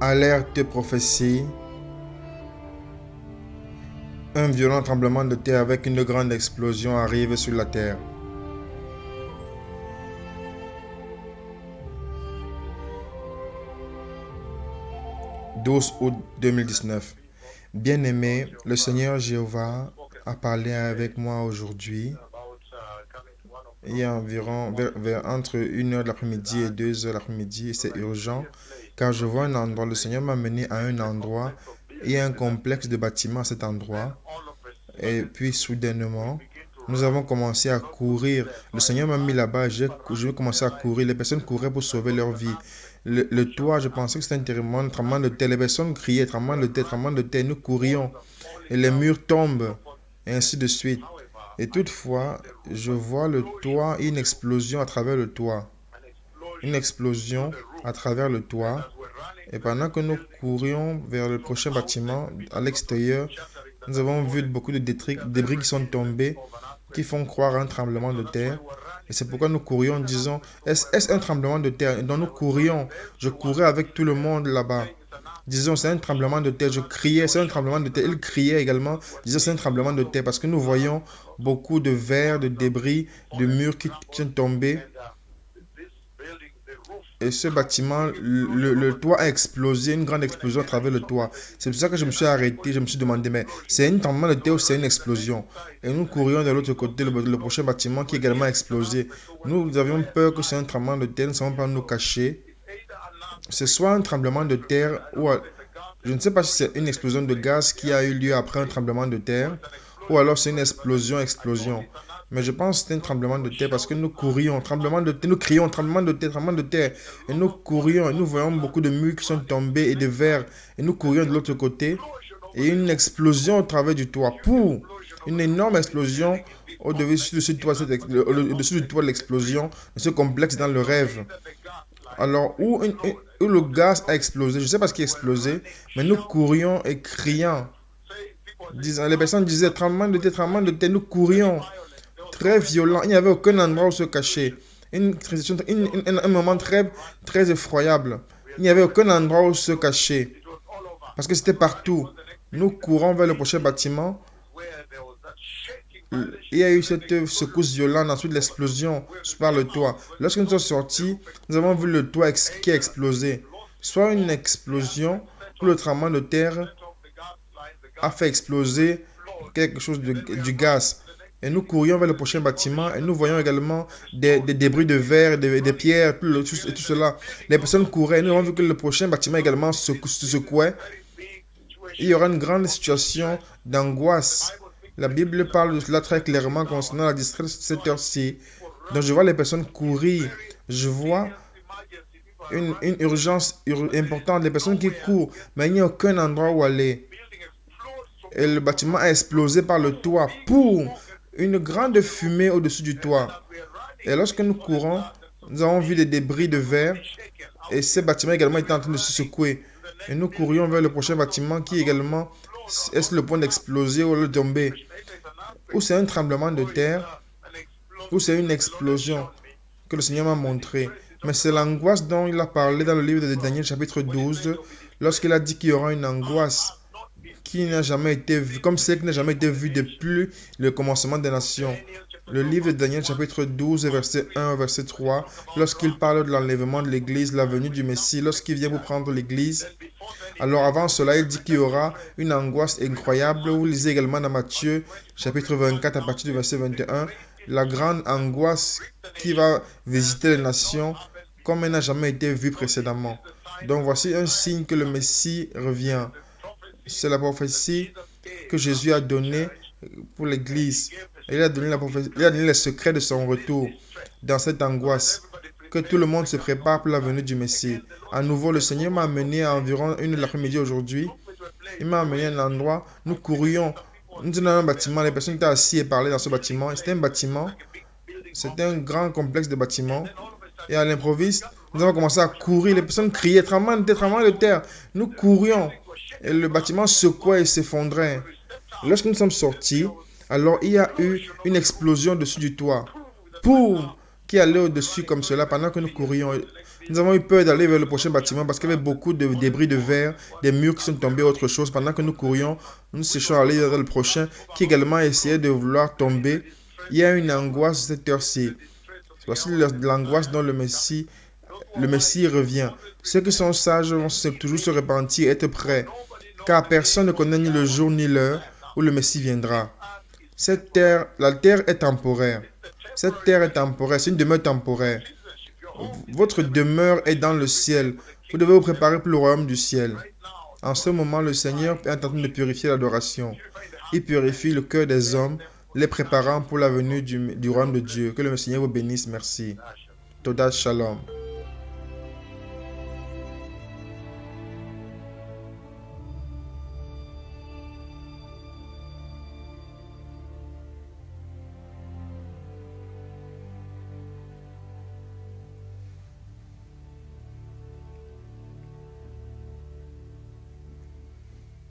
Alerte prophétie. Un violent tremblement de terre avec une grande explosion arrive sur la terre. « 12 août 2019. Bien-aimé, le Seigneur Jéhovah a parlé avec moi aujourd'hui. Il y a environ entre 1h de l'après-midi et 2h de l'après-midi. C'est urgent car je vois un endroit. Le Seigneur m'a mené à un endroit. Il y a un complexe de bâtiments à cet endroit. Et puis soudainement, nous avons commencé à courir. Le Seigneur m'a mis là-bas. J'ai commencé à courir. Les personnes couraient pour sauver leur vie. Le toit, je pensais que c'était un tremblement de terre. Les personnes criaient, tremblement de terre, tremblement de terre. Nous courions. Et les murs tombent. Et ainsi de suite. Et toutefois, je vois le toit, une explosion à travers le toit. Une explosion à travers le toit. Et pendant que nous courions vers le prochain bâtiment, à l'extérieur, nous avons vu beaucoup de débris qui sont tombés, qui font croire à un tremblement de terre. Et c'est pourquoi nous courions en disant, est-ce un tremblement de terre? Et donc nous courions. Je courais avec tout le monde là-bas. Disons, c'est un tremblement de terre. Je criais, c'est un tremblement de terre. Il criait également, disant, c'est un tremblement de terre. Parce que nous voyons beaucoup de verres, de débris, de murs qui sont tombés. Et ce bâtiment, le toit a explosé, une grande explosion à travers le toit. C'est pour ça que je me suis arrêté, je me suis demandé, mais c'est un tremblement de terre ou c'est une explosion? Et nous courions de l'autre côté, le prochain bâtiment qui a également explosé. Nous avions peur que c'est un tremblement de terre, nous ne savons pas nous cacher. C'est soit un tremblement de terre ou je ne sais pas si c'est une explosion de gaz qui a eu lieu après un tremblement de terre ou alors c'est une explosion. Mais je pense que c'était un tremblement de terre parce que nous courions, tremblement de terre, nous crions, tremblement de terre, tremblement de terre. Et nous courions, et nous voyons beaucoup de murs qui sont tombés et de verres. Et nous courions de l'autre côté. Et une explosion au travers du toit. Pour une énorme explosion au-dessus du toit de l'explosion, de ce complexe dans le rêve. Alors, où le gaz a explosé, je ne sais pas ce qui a explosé, mais nous courions et criant. Les personnes disaient tremblement de terre, nous courions. Très violent, il n'y avait aucun endroit où se cacher. Un moment très effroyable. Il n'y avait aucun endroit où se cacher. Parce que c'était partout. Nous courons vers le prochain bâtiment. Il y a eu cette secousse violente, ensuite l'explosion par le toit. Lorsque nous sommes sortis, nous avons vu le toit qui a explosé. Soit une explosion, ou le tremblement de terre a fait exploser quelque chose du gaz. Et nous courions vers le prochain bâtiment et nous voyons également des débris de verre, des pierres, et tout cela. Les personnes couraient et nous avons vu que le prochain bâtiment également se secouait. Il y aura une grande situation d'angoisse. La Bible parle de cela très clairement concernant la distress de cette heure-ci. Donc je vois les personnes courir. Je vois une urgence importante, les personnes qui courent, mais il n'y a aucun endroit où aller. Et le bâtiment a explosé par le toit. Boum! Une grande fumée au-dessus du toit. Et lorsque nous courons, nous avons vu des débris de verre et ce bâtiment également était en train de se secouer. Et nous courions vers le prochain bâtiment qui également est sur le point d'exploser ou de tomber. Ou c'est un tremblement de terre, ou c'est une explosion que le Seigneur m'a montré. Mais c'est l'angoisse dont il a parlé dans le livre de Daniel chapitre 12, lorsqu'il a dit qu'il y aura une angoisse qui n'a jamais été vue, comme celle qui n'a jamais été vue depuis le commencement des nations. Le livre de Daniel chapitre 12, verset 1, verset 3, lorsqu'il parle de l'enlèvement de l'église, la venue du Messie, lorsqu'il vient pour prendre l'église. Alors avant cela, il dit qu'il y aura une angoisse incroyable. Vous lisez également dans Matthieu chapitre 24 à partir du verset 21, la grande angoisse qui va visiter les nations comme elle n'a jamais été vue précédemment. Donc voici un signe que le Messie revient. C'est la prophétie que Jésus a donnée pour l'église. Il a donné les secrets de son retour dans cette angoisse. Que tout le monde se prépare pour la venue du Messie. À nouveau, le Seigneur m'a amené à environ 1h de l'après-midi aujourd'hui. Il m'a amené à un endroit, nous courions. Nous étions dans un bâtiment, les personnes étaient assises et parlaient dans ce bâtiment. C'était un bâtiment, c'était un grand complexe de bâtiments. Et à l'improviste, nous avons commencé à courir. Les personnes criaient, tremblement de terre. Nous courions. Et le bâtiment secouait et s'effondrait. Lorsque nous sommes sortis, alors il y a eu une explosion au-dessus du toit. Poum! Qui allait au-dessus comme cela pendant que nous courions. Nous avons eu peur d'aller vers le prochain bâtiment parce qu'il y avait beaucoup de débris de verre, des murs qui sont tombés, autre chose. Pendant que nous courions, nous cherchons à aller vers le prochain qui également essayait de vouloir tomber. Il y a une angoisse cette heure-ci. Voici l'angoisse dont le Messie revient. Ceux qui sont sages vont toujours se repentir, être prêts, car personne ne connaît ni le jour ni l'heure où le Messie viendra. La terre est temporaire. Cette terre est temporaire, c'est une demeure temporaire. Votre demeure est dans le ciel. Vous devez vous préparer pour le royaume du ciel. En ce moment, le Seigneur est en train de purifier l'adoration. Il purifie le cœur des hommes, les préparant pour la venue du royaume de Dieu. Que le Seigneur vous bénisse. Merci. Toda Shalom.